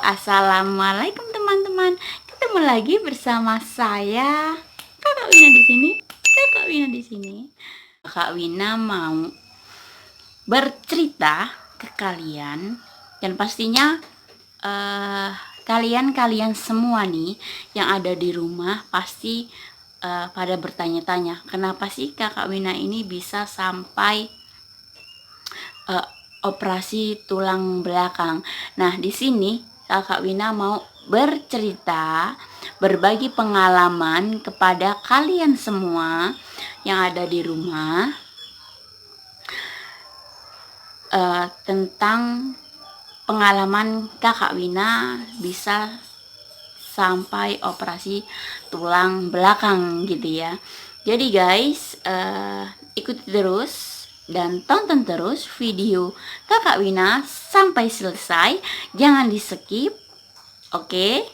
Assalamualaikum teman-teman. Ketemu lagi bersama saya, Kakak Wina di sini. Kakak Wina di sini. Kakak Wina mau bercerita ke kalian dan pastinya kalian semua nih yang ada di rumah pasti pada bertanya-tanya, kenapa sih Kakak Wina ini bisa sampai operasi tulang belakang. Nah, di sini Kakak Wina mau bercerita, berbagi pengalaman kepada kalian semua yang ada di rumah tentang pengalaman Kakak Wina bisa sampai operasi tulang belakang gitu ya. Jadi guys, ikuti terus dan tonton terus video Kakak Wina sampai selesai, jangan di skip, oke?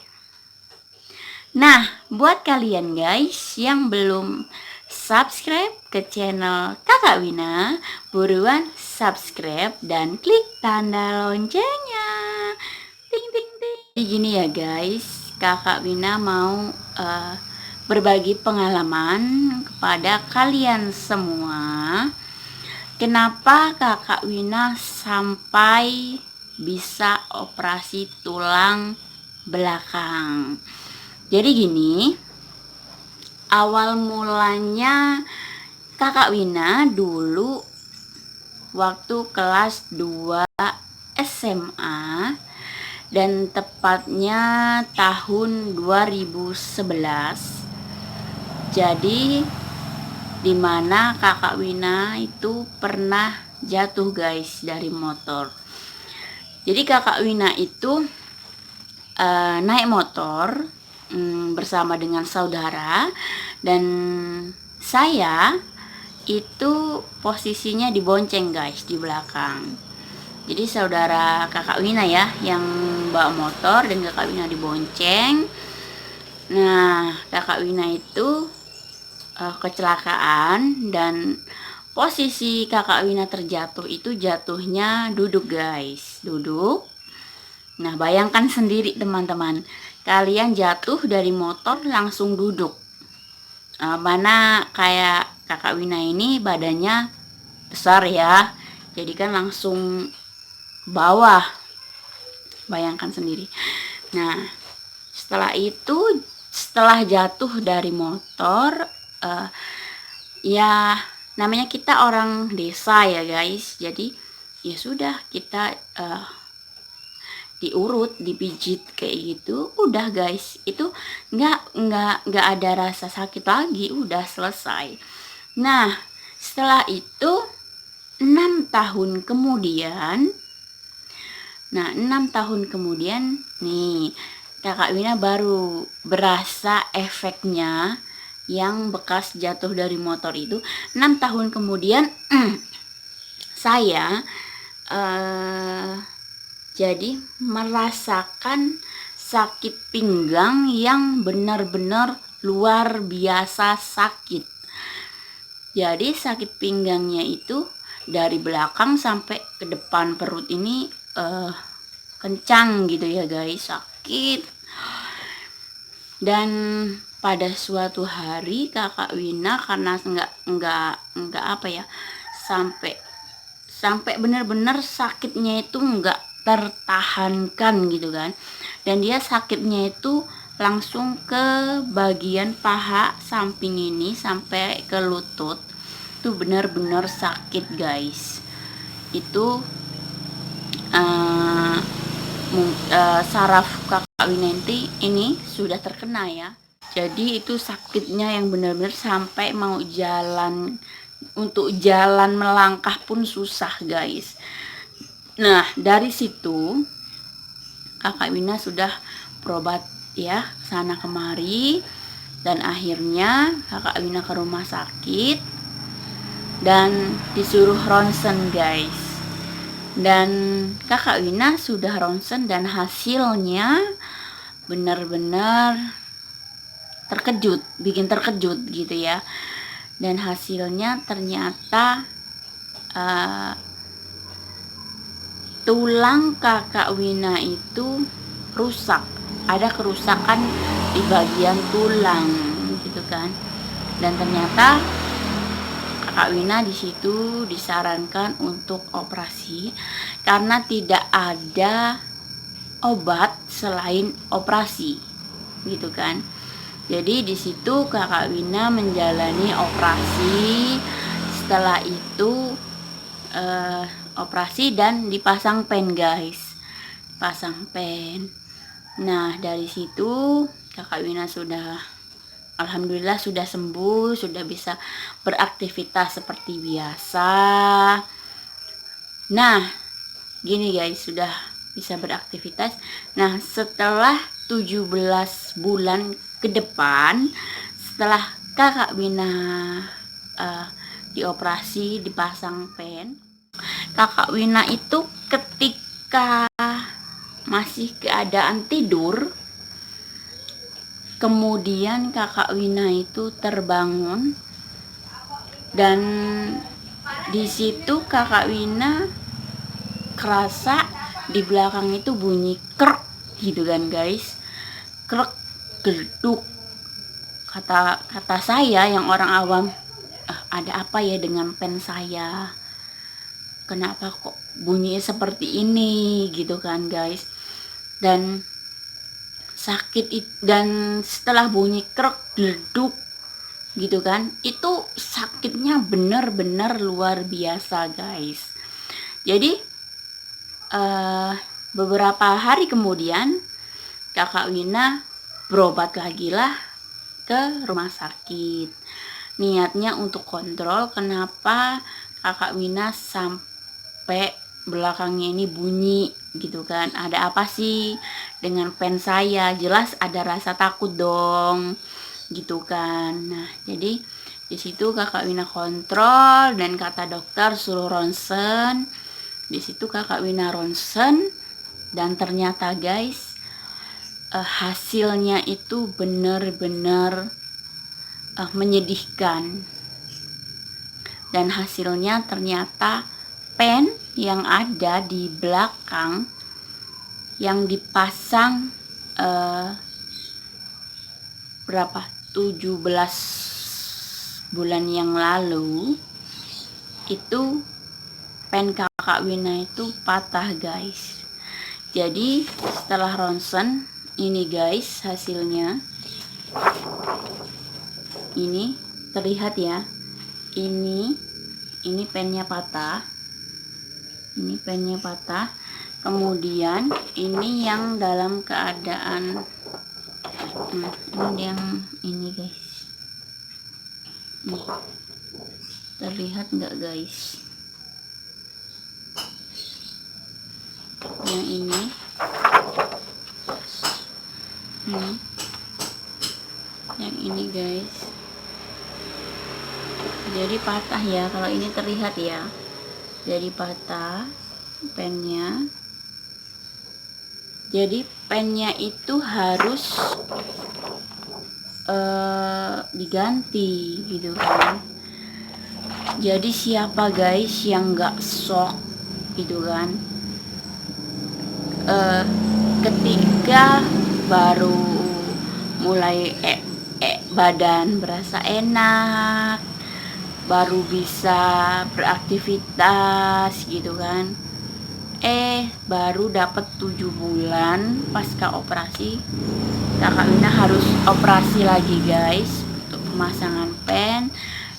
Nah, buat kalian guys yang belum subscribe ke channel Kakak Wina, buruan subscribe dan klik tanda loncengnya. Ting ting ting. Jadi gini ya guys, Kakak Wina mau berbagi pengalaman kepada kalian semua. Kenapa Kakak Wina sampai bisa operasi tulang belakang? Jadi gini, awal mulanya Kakak Wina dulu waktu kelas 2 SMA dan tepatnya tahun 2011. Jadi dimana Kakak Wina itu pernah jatuh guys dari motor. Jadi Kakak Wina itu naik motor bersama dengan saudara, dan saya itu posisinya dibonceng guys di belakang. Jadi saudara Kakak Wina ya yang bawa motor dan Kakak Wina dibonceng. Nah, Kakak Wina itu kecelakaan dan posisi Kakak Wina terjatuh itu jatuhnya duduk guys, duduk. Nah, bayangkan sendiri teman-teman, kalian jatuh dari motor langsung duduk. Mana kayak Kakak Wina ini badannya besar ya, jadi kan langsung bawah. Bayangkan sendiri. Nah, setelah jatuh dari motor, ya namanya kita orang desa ya guys, jadi ya sudah kita diurut, dipijit kayak gitu, udah guys, itu nggak ada rasa sakit lagi, udah selesai. Nah, setelah itu 6 tahun kemudian nih Kakak Wina baru berasa efeknya yang bekas jatuh dari motor itu. 6 tahun kemudian saya jadi merasakan sakit pinggang yang benar-benar luar biasa sakit. Jadi sakit pinggangnya itu dari belakang sampai ke depan perut ini kencang gitu ya guys, sakit. Dan pada suatu hari Kakak Wina karena nggak apa ya, sampai benar-benar sakitnya itu nggak tertahankan gitu kan, dan dia sakitnya itu langsung ke bagian paha samping ini sampai ke lutut, itu benar-benar sakit guys. Itu saraf Kakak Wina ini sudah terkena ya. Jadi itu sakitnya yang benar-benar sampai mau untuk jalan melangkah pun susah guys. Nah, dari situ Kakak Wina sudah berobat ya sana kemari, dan akhirnya Kakak Wina ke rumah sakit dan disuruh ronsen guys. Dan Kakak Wina sudah ronsen dan hasilnya benar-benar bikin terkejut gitu ya. Dan hasilnya ternyata tulang Kakak Wina itu rusak, ada kerusakan di bagian tulang gitu kan. Dan ternyata Kakak Wina di situ disarankan untuk operasi karena tidak ada obat selain operasi gitu kan. Jadi di situ Kakak Wina menjalani operasi. Setelah itu operasi dan dipasang pen guys, pasang pen. Nah dari situ Kakak Wina sudah, alhamdulillah sudah sembuh, sudah bisa beraktivitas seperti biasa. Nah gini guys, sudah bisa beraktivitas. Nah setelah 17 bulan ke depan, setelah Kakak Wina dioperasi, dipasang pen, Kakak Wina itu ketika masih keadaan tidur, kemudian Kakak Wina itu terbangun dan di situ Kakak Wina kerasa di belakang itu bunyi krek gitu kan guys, krek geduk. Kata saya yang orang awam, ada apa ya dengan pen saya, kenapa kok bunyinya seperti ini gitu kan guys. Dan dan setelah bunyi krek geduk gitu kan, itu sakitnya bener-bener luar biasa guys. Jadi beberapa hari kemudian Kakak Wina berobat lagi lah ke rumah sakit. Niatnya untuk kontrol kenapa Kakak Wina sampai belakangnya ini bunyi gitu kan. Ada apa sih dengan pen saya? Jelas ada rasa takut dong gitu kan. Nah jadi di situ Kakak Wina kontrol dan kata dokter suruh ronsen. Di situ Kakak Wina ronsen dan ternyata guys, hasilnya itu benar-benar menyedihkan. Dan hasilnya ternyata pen yang ada di belakang yang dipasang berapa 17 bulan yang lalu itu, pen Kakak Wina itu patah guys. Jadi setelah ronsen ini guys hasilnya, ini terlihat ya, ini pennya patah, ini pennya patah. Kemudian ini yang dalam keadaan, nah ini yang ini guys, nih terlihat nggak guys, yang ini yang ini guys, jadi patah ya. Kalau ini terlihat ya, jadi patah pennya. Jadi pennya itu harus diganti gitu kan. Jadi siapa guys yang nggak shock gitu kan, ketika baru mulai badan berasa enak, baru bisa beraktivitas gitu kan, baru dapat 7 bulan pasca operasi Kakak Wina harus operasi lagi guys untuk pemasangan pen.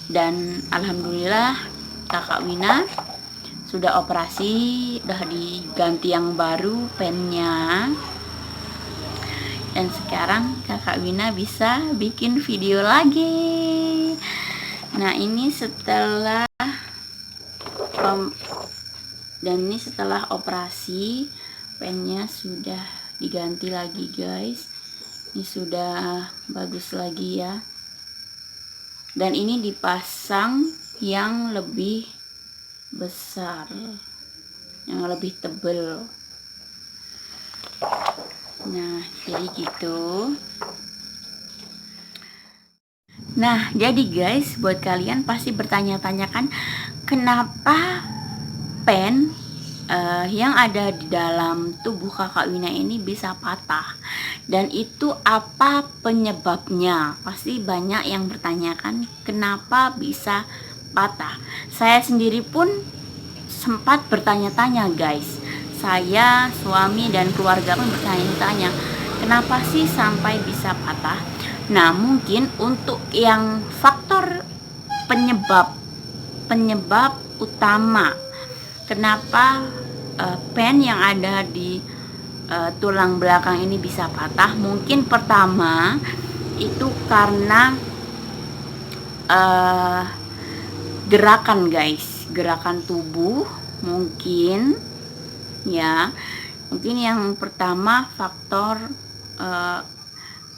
Dan alhamdulillah Kakak Wina sudah operasi, udah diganti yang baru pennya. Dan sekarang Kakak Wina bisa bikin video lagi. Nah ini setelah setelah operasi, pennya sudah diganti lagi guys. Ini sudah bagus lagi ya. Dan ini dipasang yang lebih besar, yang lebih tebal. Nah jadi gitu. Nah jadi guys, buat kalian pasti bertanya-tanya kan, kenapa pen yang ada di dalam tubuh Kakak Wina ini bisa patah. Dan itu apa penyebabnya? Pasti banyak yang bertanyakan kenapa bisa patah. Saya sendiri pun sempat bertanya-tanya guys. Saya, suami dan keluarga pun bertanya-tanya kenapa sih sampai bisa patah. Nah, mungkin untuk yang faktor penyebab utama kenapa pen yang ada di tulang belakang ini bisa patah, mungkin pertama itu karena gerakan guys, gerakan tubuh mungkin ya. Mungkin yang pertama faktor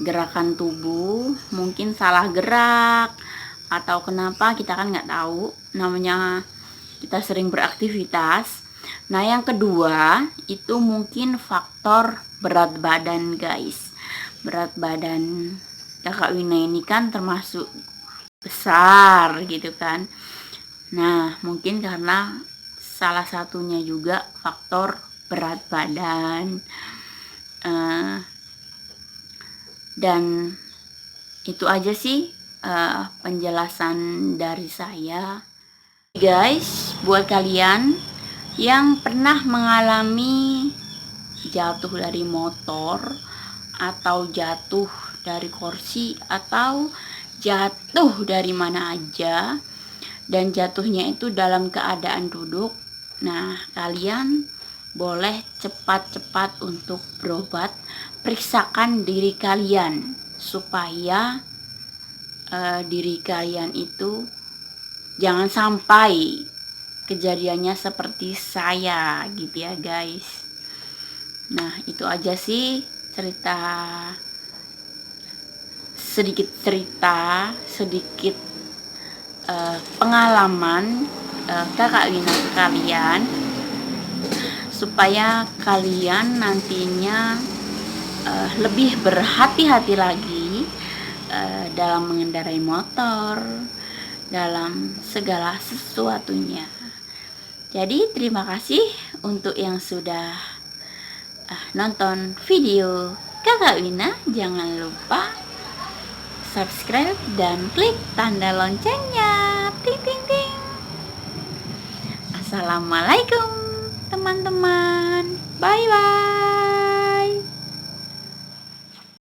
gerakan tubuh, mungkin salah gerak atau kenapa kita kan nggak tahu, namanya kita sering beraktivitas. Nah, yang kedua itu mungkin faktor berat badan guys. Berat badan Kakak Wina ini kan termasuk besar gitu kan. Nah, mungkin karena salah satunya juga faktor berat badan. Dan itu aja sih penjelasan dari saya. Guys, buat kalian yang pernah mengalami jatuh dari motor atau jatuh dari kursi atau jatuh dari mana aja dan jatuhnya itu dalam keadaan duduk, nah kalian boleh cepat-cepat untuk berobat. Periksakan diri kalian supaya diri kalian itu jangan sampai kejadiannya seperti saya gitu ya guys. Nah, itu aja sih sedikit pengalaman Kakak Wina ke kalian, supaya kalian nantinya lebih berhati-hati lagi dalam mengendarai motor, dalam segala sesuatunya. Jadi terima kasih untuk yang sudah nonton video Kakak Wina. Jangan lupa subscribe dan klik tanda loncengnya. Ting ting ting. Assalamualaikum teman-teman. Bye bye.